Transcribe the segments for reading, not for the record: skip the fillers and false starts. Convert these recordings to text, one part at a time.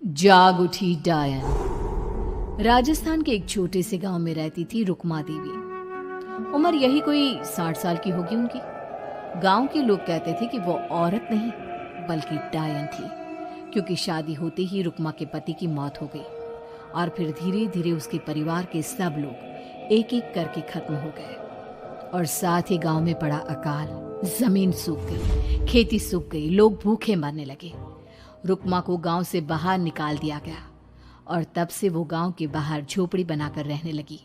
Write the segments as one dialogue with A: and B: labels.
A: जाग उठी डायन। राजस्थान के एक छोटे से गांव में रहती थी रुक्मा देवी। उम्र यही कोई 60 साल की होगी उनकी। गांव के लोग कहते थे कि वो औरत नहीं बल्कि डायन थी, क्योंकि शादी होते ही रुक्मा के पति की मौत हो गई और फिर धीरे धीरे उसके परिवार के सब लोग एक एक करके खत्म हो गए और साथ ही गांव में पड़ा अकाल। जमीन सूख गई, खेती सूख गई, लोग भूखे मरने लगे। रुक्मा को गांव से बाहर निकाल दिया गया और तब से वो गांव के बाहर झोपड़ी बनाकर रहने लगी।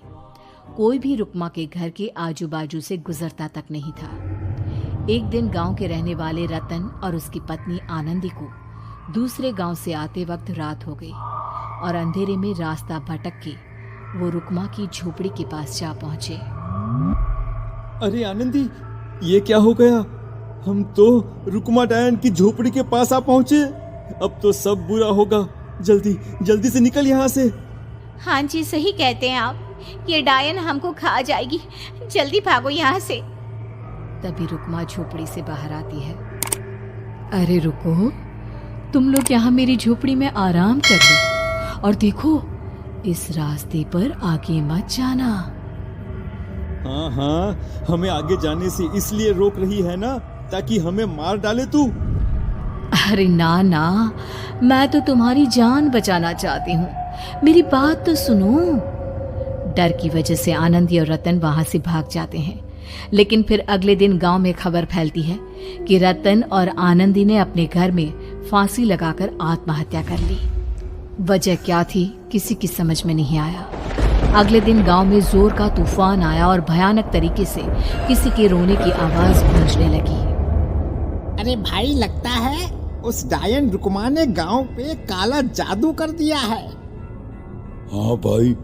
A: कोई भी रुक्मा के घर के आजू बाजू से गुजरता तक नहीं था। एक दिन गांव के रहने वाले रतन और उसकी पत्नी आनंदी को दूसरे गांव से आते वक्त रात हो गई और अंधेरे में रास्ता भटक के वो रुक्मा की झोपड़ी के पास जा पहुंचे।
B: अरे आनंदी, ये क्या हो गया? हम तो रुक्मा डायन की झोपड़ी के पास आ पहुंचे। अब तो सब बुरा होगा। जल्दी जल्दी से निकल यहाँ से।
C: हाँ जी, सही कहते हैं आप। ये डायन हमको खा जाएगी। जल्दी भागो यहाँ से।
A: तभी रुक्मा झोपड़ी से बाहर आती है। अरे रुको, तुम लोग यहाँ मेरी झोपड़ी में आराम कर लो और देखो, इस रास्ते पर आगे मत जाना।
B: हाँ हाँ, हमें आगे जाने से इसलिए रोक रही है ना, ताकि हमें मार डाले तू।
A: अरे ना ना, मैं तो तुम्हारी जान बचाना चाहती हूँ। मेरी बात तो सुनो। डर की वजह से आनंदी और रतन वहां से भाग जाते हैं, लेकिन फिर अगले दिन गांव में खबर फैलती है कि रतन और आनंदी ने अपने घर में फांसी लगाकर आत्महत्या कर ली। वजह क्या थी किसी की समझ में नहीं आया। अगले दिन गांव में जोर का तूफान आया और भयानक तरीके से किसी के रोने की आवाज गूंजने लगी।
D: अरे भाई, लगता है उस डायन रुक्मा ने गांव पे काला जादू कर दिया है।
B: हाँ भाई,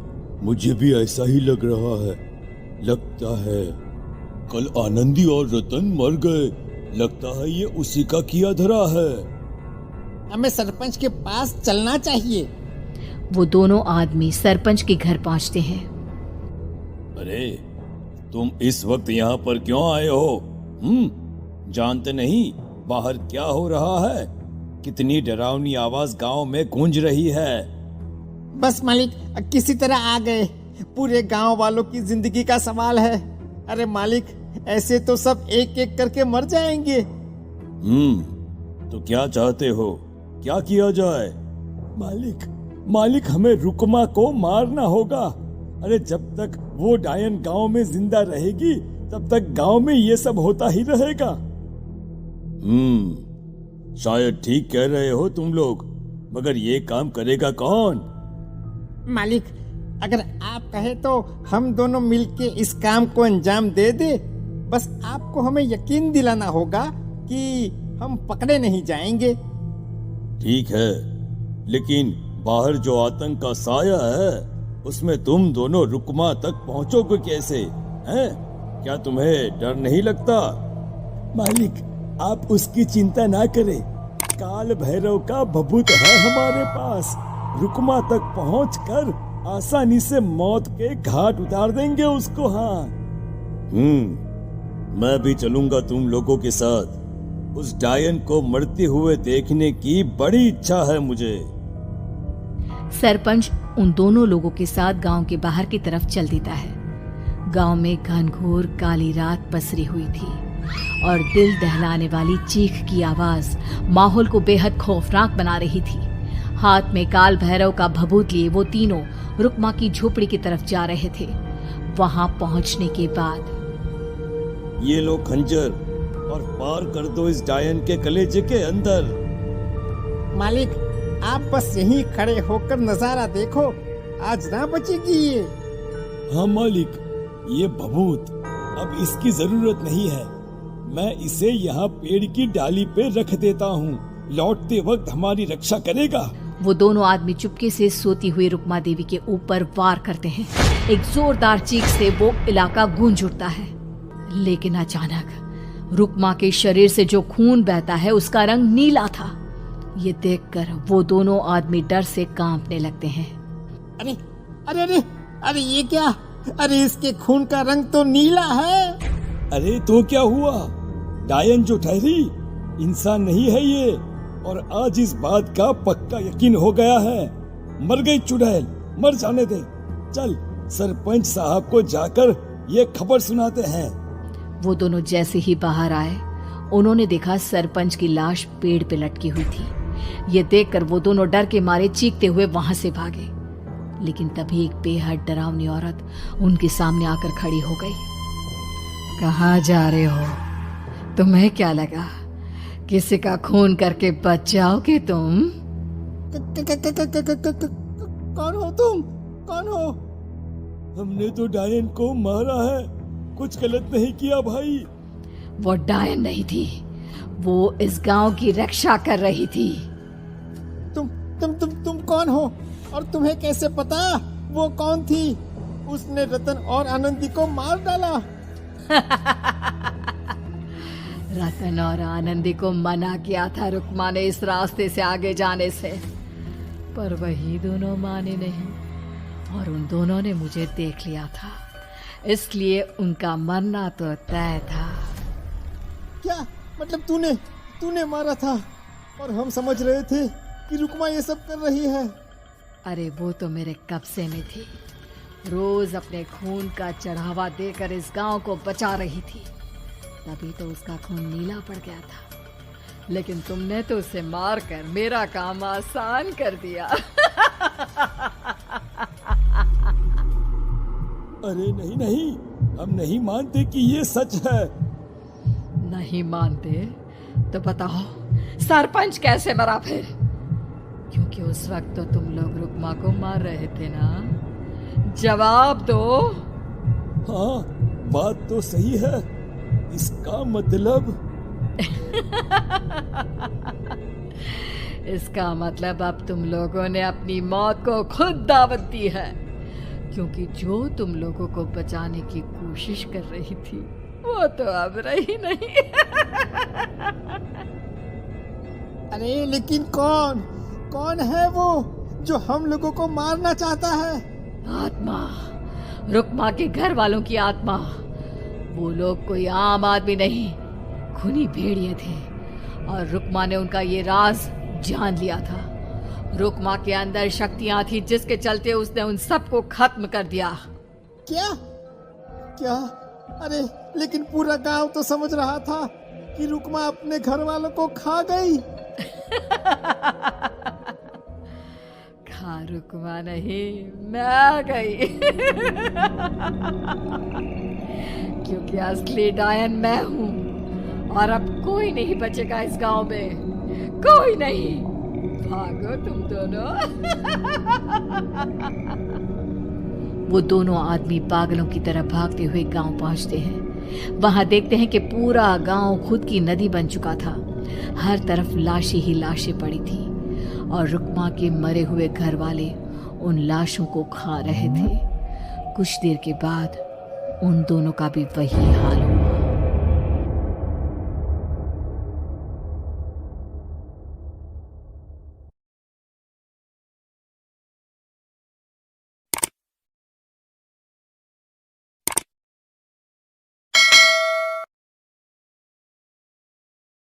B: मुझे भी ऐसा ही लग रहा है। लगता है कल आनंदी और रतन मर गए। लगता है ये उसी का किया धरा है।
D: हमें सरपंच के पास चलना चाहिए।
A: वो दोनों आदमी सरपंच के घर पहुंचते हैं।
B: अरे, तुम इस वक्त यहाँ पर क्यों आए हो? जानते नहीं बाहर क्या हो रहा है? कितनी डरावनी आवाज गांव में गूंज रही है।
D: बस मालिक, किसी तरह आ गए। पूरे गांव वालों की जिंदगी का सवाल है। अरे मालिक, ऐसे तो सब एक एक करके मर जाएंगे।
B: तो क्या चाहते हो? क्या किया जाए? मालिक, हमें रुक्मा को मारना होगा। अरे जब तक वो डायन गांव में जिंदा रहेगी तब तक गांव में ये सब होता ही रहेगा। शायद ठीक कह रहे हो तुम लोग, मगर ये काम करेगा कौन?
D: मालिक, अगर आप कहे तो हम दोनों मिलके इस काम को अंजाम दे दे। बस आपको हमें यकीन दिलाना होगा कि हम पकड़े नहीं जाएंगे।
B: ठीक है, लेकिन बाहर जो आतंक का साया है उसमें तुम दोनों रुक्मा तक पहुंचोगे कैसे? हैं? क्या तुम्हें डर नहीं लगता? मालिक, आप उसकी चिंता ना करें। काल भैरव का भभूत है हमारे पास। रुक्मा तक पहुंचकर आसानी से मौत के घाट उतार देंगे उसको। हाँ, मैं भी चलूंगा तुम लोगों के साथ। उस डायन को मरते हुए देखने की बड़ी इच्छा है मुझे।
A: सरपंच उन दोनों लोगों के साथ गांव के बाहर की तरफ चल देता है। गांव में घनघोर काली रात पसरी हुई थी और दिल दहलाने वाली चीख की आवाज माहौल को बेहद खौफनाक बना रही थी। हाथ में काल भैरव का भभूत लिए वो तीनों रुक्मा की झोपड़ी की तरफ जा रहे थे। वहां पहुंचने के बाद,
B: ये लो खंजर और पार कर दो इस डायन के कलेजे के अंदर।
D: मालिक, आप बस यहीं खड़े होकर नजारा देखो, आज ना बचेगी ये।
B: हाँ मालिक, ये भभूत अब इसकी जरूरत नहीं है। मैं इसे यहाँ पेड़ की डाली पे रख देता हूँ। लौटते वक्त हमारी रक्षा करेगा।
A: वो दोनों आदमी चुपके से सोती हुई रुक्मा देवी के ऊपर वार करते हैं। एक जोरदार चीख से वो इलाका गूंज उठता है, लेकिन अचानक रुक्मा के शरीर से जो खून बहता है उसका रंग नीला था। ये देखकर वो दोनों आदमी डर से कांपने लगते हैं।
D: अरे अरे अरे अरे, ये क्या? अरे इसके खून का रंग तो नीला है।
B: अरे तो क्या हुआ? डायन जो ठहरी इंसान नहीं है ये। और आज इस बात का पक्का यकीन हो गया है। मर गई चुड़ैल, मर जाने दे। चल सरपंच साहब को जाकर ये खबर सुनाते हैं।
A: वो दोनों जैसे ही बाहर आए, उन्होंने देखा सरपंच की लाश पेड़ पे लटकी हुई थी। ये देखकर वो दोनों डर के मारे चीखते हुए वहां से भागे, लेकिन तभी एक बेहद डरावनी औरत उनके सामने आकर खड़ी हो गई। कहाँ जा रहे हो? तुम्हें क्या लगा किसी का खून करके बच जाओगे तुम?
D: कौन हो तुम? कौन हो?
B: हमने तो डायन को मारा है, कुछ गलत नहीं किया भाई।
A: वो डायन नहीं थी, वो इस गांव की रक्षा कर रही थी।
D: तुम कौन हो और तुम्हें कैसे पता वो कौन थी? उसने रतन और आनंदी को मार डाला।
A: रतन और आनंदी को मना किया था रुक्मा ने इस रास्ते से आगे जाने से, पर वही दोनों माने नहीं और उन दोनों ने मुझे देख लिया था, इसलिए उनका मरना तो तय था।
D: क्या मतलब तूने मारा था और हम समझ रहे थे कि रुक्मा ये सब कर रही है?
A: अरे वो तो मेरे कब्जे में थी, रोज अपने खून का चढ़ावा देकर इस गांव को बचा रही थी, तभी तो उसका खून नीला पड़ गया था। लेकिन तुमने तो उसे मारकर मेरा काम आसान कर दिया।
B: अरे नहीं नहीं, हम नहीं मानते कि ये सच है।
A: नहीं मानते तो बताओ सरपंच कैसे मरा फिर? क्योंकि उस वक्त तो तुम लोग रुक्मा को मार रहे थे ना, जवाब दो।
B: हाँ बात तो सही है, इसका मतलब
A: इसका मतलब अब तुम लोगों ने अपनी मौत को खुद दावत दी है, क्योंकि जो तुम लोगों को बचाने की कोशिश कर रही थी वो तो अब रही नहीं।
D: अरे लेकिन कौन है वो जो हम लोगों को मारना चाहता है?
A: आत्मा, रुक्मा के घर वालों की आत्मा। वो लोग कोई आम आदमी नहीं, खूनी भेड़िए थे और रुक्मा ने उनका ये राज जान लिया था। रुक्मा के अंदर शक्तियां थी जिसके चलते उसने उन सबको खत्म कर दिया।
D: क्या? अरे लेकिन पूरा गांव तो समझ रहा था कि रुक्मा अपने घर वालों को खा गई।
A: खा रुक्मा नहीं, मैं आ गई। क्योंकि असली डायन मैं हूँ और अब कोई नहीं बचेगा इस गांव में, कोई नहीं। भागो तुम दोनों। वो दोनों आदमी पागलों की तरह भागते हुए गांव पहुंचते हैं। वहां देखते हैं कि पूरा गांव खुद की नदी बन चुका था। हर तरफ लाशें ही लाशें पड़ी थी और रुक्मा के मरे हुए घर वाले उन लाशों को खा रहे थे। कुछ देर के बाद उन दोनों का भी वही हाल हुआ।